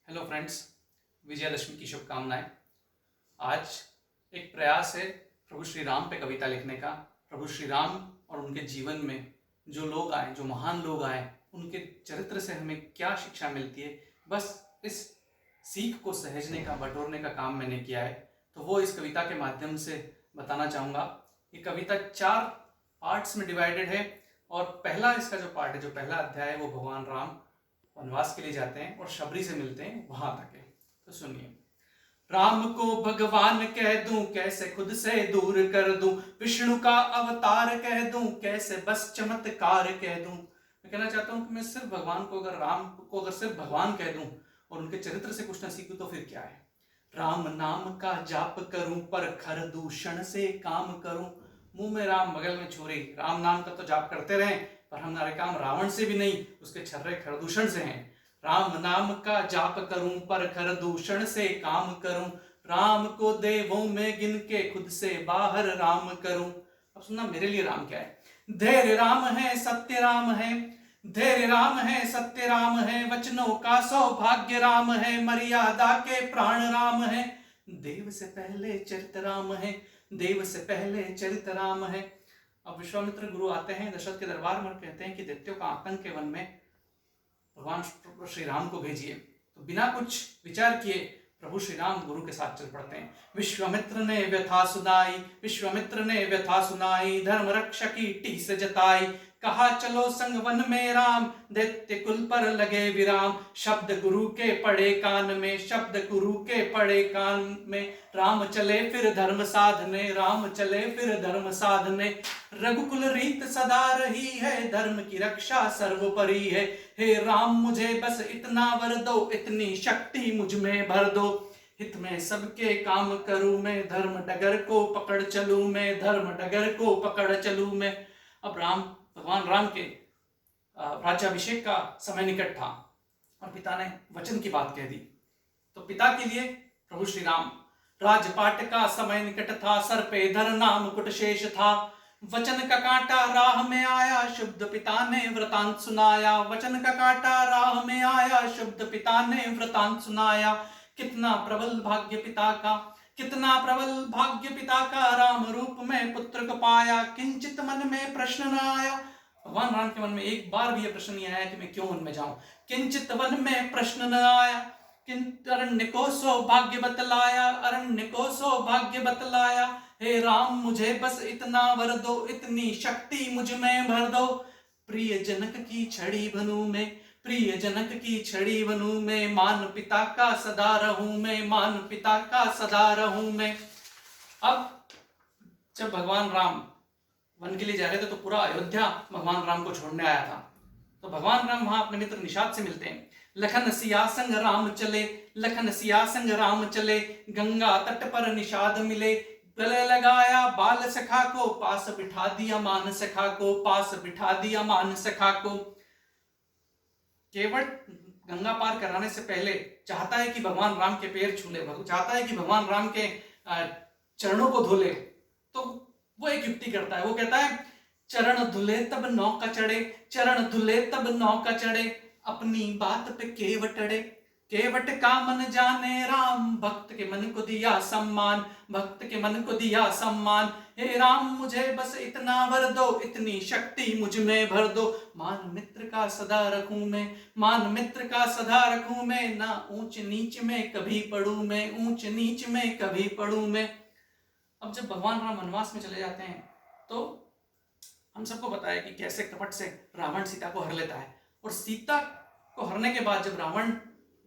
Hello friends, Vijayadashami की शुभकामनाएं। आज एक प्रयास है प्रभु श्री राम पे कविता लिखने का। प्रभु श्री राम और उनके जीवन में जो लोग आए, जो महान लोग आए, उनके चरित्र से हमें क्या शिक्षा मिलती है, बस इस सीख को सहेजने का, बटोरने का काम मैंने किया है। तो वो इस कविता के माध्यम से बताना चाहूँगा। ये कविता 4 पार्ट्स में डिवाइडेड है और पहला इसका जो पार्ट है, जो पहला अध्याय है, वो भगवान राम वनवास के लिए जाते हैं और शबरी से मिलते हैं, वहां तक है। तो सुनिए। राम को भगवान कह दूं, कैसे खुद से दूर कर दूं, विष्णु का अवतार कह दूं, कैसे बस चमत्कार कह दूं। मैं कहना चाहता हूं कि मैं सिर्फ भगवान को, अगर राम को अगर सिर्फ भगवान कह दूं और उनके चरित्र से कुछ न सीखूं तो फिर क्या है। राम नाम का जाप करूं, पर खर दूषण से काम करूं। मुंह में राम, बगल में छुरी। राम नाम का तो जाप करते रहें, पर हमारे काम रावण से भी नहीं, उसके छर्रे खरदूषण से हैं। राम नाम का जाप करूं, पर खरदूषण से काम करूं। राम को देवों में गिन के, खुद से बाहर राम करूं। अब सुनना मेरे लिए राम क्या है। धैर्य राम है, सत्य राम है। धैर्य राम है, सत्य राम है, वचनों का सौभाग्य राम है, मर्यादा के प्राण राम है। देव से पहले चरित राम है, देव से पहले चरित राम है। अब विश्वामित्र गुरु आते हैं दशरथ के दरबार में, कहते हैं कि दैत्यों का आतंक के वन में भगवान श्री राम को भेजिए। तो बिना कुछ विचार किए प्रभु श्री राम गुरु के साथ चल पड़ते हैं। विश्वामित्र ने व्यथा सुनाई, विश्वामित्र ने व्यथा सुनाई, धर्म रक्षा की टीस जताई। कहा चलो संग वन में राम, दैत्य कुल पर लगे विराम। शब्द गुरु के पड़े कान में, शब्द गुरु के पड़े कान में। राम चले फिर धर्म साधने, राम चले फिर धर्म साधने। रघुकुल रीत सदा रही है, धर्म की रक्षा सर्वोपरि है। हे राम मुझे बस इतना वर दो, इतनी शक्ति मुझ में भर दो। हित में सबके काम करूं मैं, धर्म डगर को पकड़ चलूं मैं, धर्म डगर को पकड़ चलूं मैं। अब भगवान राम के राज्याभिषेक का समय निकट था और पिता ने वचन की बात कह दी। तो पिता के लिए प्रभु श्री राम, राजपाट का समय निकट था, सर पे धर नाम कुट शेष था। वचन का कांटा राह में आया, शुद्ध पिता ने वृतांत सुनाया। वचन का कांटा राह में आया, शुद्ध पिता ने वृतांत सुनाया। कितना प्रबल भाग्य पिता का, कितना प्रबल भाग्य पिता का, राम रूप में पुत्र को पाया। किंचित मन में प्रश्न न आया, भगवान राम के मन में एक बार भी यह प्रश्न नहीं आया कि मैं क्यों वन में जाऊं। किंचित वन में प्रश्न न आया, अरण्य को सौभाग्य बतलाया, अरण्य को सौभाग्य बतलाया। हे राम मुझे बस इतना वर दो, इतनी शक्ति मुझ में भर दो। प्रिय जनक की छड़ी बनूं मैं, प्रिय जनक की छड़ी बनूं मैं, मान पिता का सदा रहूं मैं, मान पिता का सदा रहूं मैं। अब जब भगवान राम वन के लिए जा रहे थे तो पूरा अयोध्या भगवान राम को छोड़ने आया था। तो भगवान राम वहां अपने मित्र निषाद से मिलते हैं। लखन सिया संग राम चले, लखन सिया संग राम चले, गंगा तट पर निषाद मिले। गले लगाया बाल सखा को, पास बिठा दिया मान सखा को, पास बिठा दिया मान सखा को। केवट गंगा पार कराने से पहले चाहता है कि भगवान राम के पैर छू ले, चाहता है कि भगवान राम के चरणों को धो ले। तो वो एक युक्ति करता है, वो कहता है चरण धुले तब नौका चढ़े, चरण धुले तब नौका चढ़े। अपनी बात पे केवट अड़े, केवट का मन जाने राम, भक्त के मन को दिया सम्मान, भक्त के मन को दिया सम्मान। हे राम मुझे बस इतना वर दो, इतनी शक्ति मुझ में भर दो। मान मित्र का सदा रखूं मैं, मान मित्र का सदा रखूं मैं, ना ऊंच नीच में कभी पढ़ूं मैं, ऊंच नीच में कभी पढ़ूं मैं। अब जब भगवान राम वनवास में चले जाते हैं तो हम सबको पता है कि कैसे कपट से रावण सीता को हर लेता है। और सीता को हरने के बाद जब रावण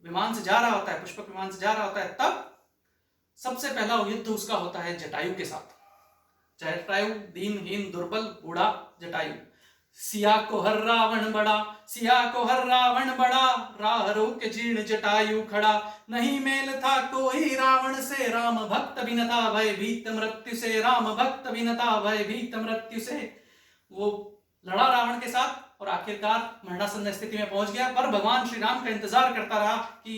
विमान से जा रहा होता है, पुष्पक विमान से जा रहा होता है, तब सबसे पहला युद्ध उसका होता है जटायु के साथ। जटायु दीनहीन दुर्बल बूढ़ा जटायु। सिया को हर रावण बड़ा, सिया को हर रावण बड़ा, राह रोक जीर्ण जटायु खड़ा। नहीं मेल था कोई रावण से, राम भक्त बिन था भय भीत मृत्यु से, राम भक्त बिन था भय भीत मृत्यु से। वो लड़ा रावण के साथ और आखिरकार मरणासन्न स्थिति में पहुंच गया, पर भगवान श्री राम का इंतजार करता रहा कि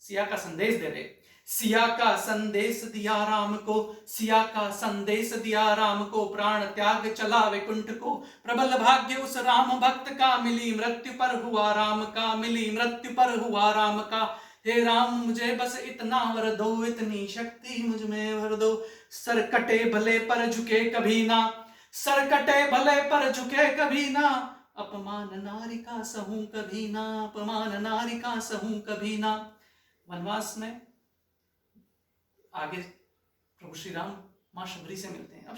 सिया का संदेश दे दे। सिया का संदेश दिया राम को, सिया का संदेश दिया राम को, प्राण त्याग चला वैकुंठ को। प्रबल भाग्य उस राम भक्त का, मिली मृत्यु पर हुआ राम का, मिली मृत्यु पर हुआ राम का। हे राम मुझे बस इतना वर दो, इतनी शक्ति मुझ में भर दो। सर कटे भले पर झुके कभी ना, सर कटे भले पर झुके कभी ना, अपमान नारी का सहूं कभी ना, अपमान नारी का सहूं कभी ना। वनवास में आगे प्रभु श्री राम माँ शबरी से मिलते हैं। अब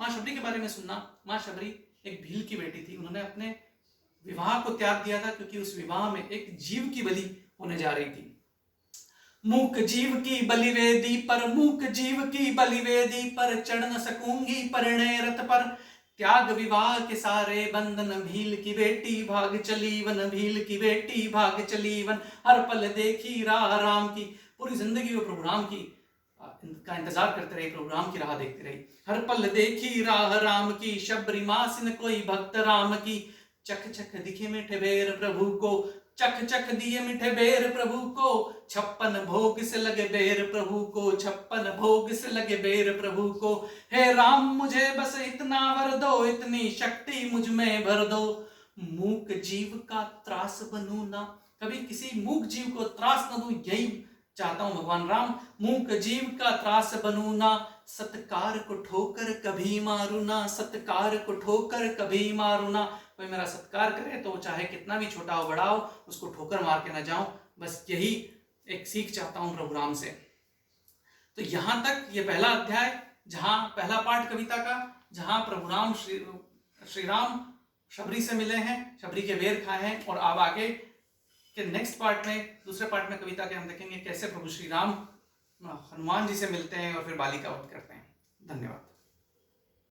माँ शबरी के बारे में सुनना। माँ शबरी एक भील की बेटी थी। उन्होंने अपने विवाह को त्याग दिया था क्योंकि उस विवाह में एक जीव की बलि होने जा रही थी। मूक जीव की बलिवेदी पर, मूक जीव की बलिवेदी पर, चढ़ न सकूंगी परिणय रथ पर। त्याग विवाह के सारे बंधन, भील की बेटी भाग चली वन, भील की बेटी भाग चली वन। हर पल देखी राह राम की, पूरी जिंदगी वो प्रभु राम की का इंतजार करते रहे, प्रभु राम की राह देखते रहे। हर पल देखी राह राम की, शबरी मास न कोई भक्त राम की। चख चख दिखे मीठे बेर प्रभु को, चख चख दिए मीठे बेर प्रभु को। 56 भोग से लगे बेर प्रभु को, 56 भोग से लगे बेर प्रभु को। हे राम मुझे बस इतना वर दो, इतनी शक्ति मुझ में भर दो। मूक जीव का त्रास बनू ना, कभी किसी मूक जीव को त्रास न दूं, यही चाहता हूं भगवान राम। मूक जीव का त्रास बनू ना, सत्कार को ठोकर कभी मारू ना, सत्कार को ठोकर कभी मारू ना। कोई मेरा सत्कार करे तो चाहे कितना भी छोटा हो बड़ा हो, उसको ठोकर मार के ना जाऊं। बस यही एक सीख चाहता हूं प्रभु राम से। तो यहां तक ये पहला अध्याय, जहां पहला पाठ कविता का, जहां प्रभु राम श्री राम शबरी से मिले हैं, शबरी के बेर खाए हैं। और अब आगे के नेक्स्ट पार्ट में, दूसरे पार्ट में कविता के हम देखेंगे कैसे प्रभु श्री राम हनुमान जी से मिलते हैं और फिर बाली का वध करते हैं। धन्यवाद।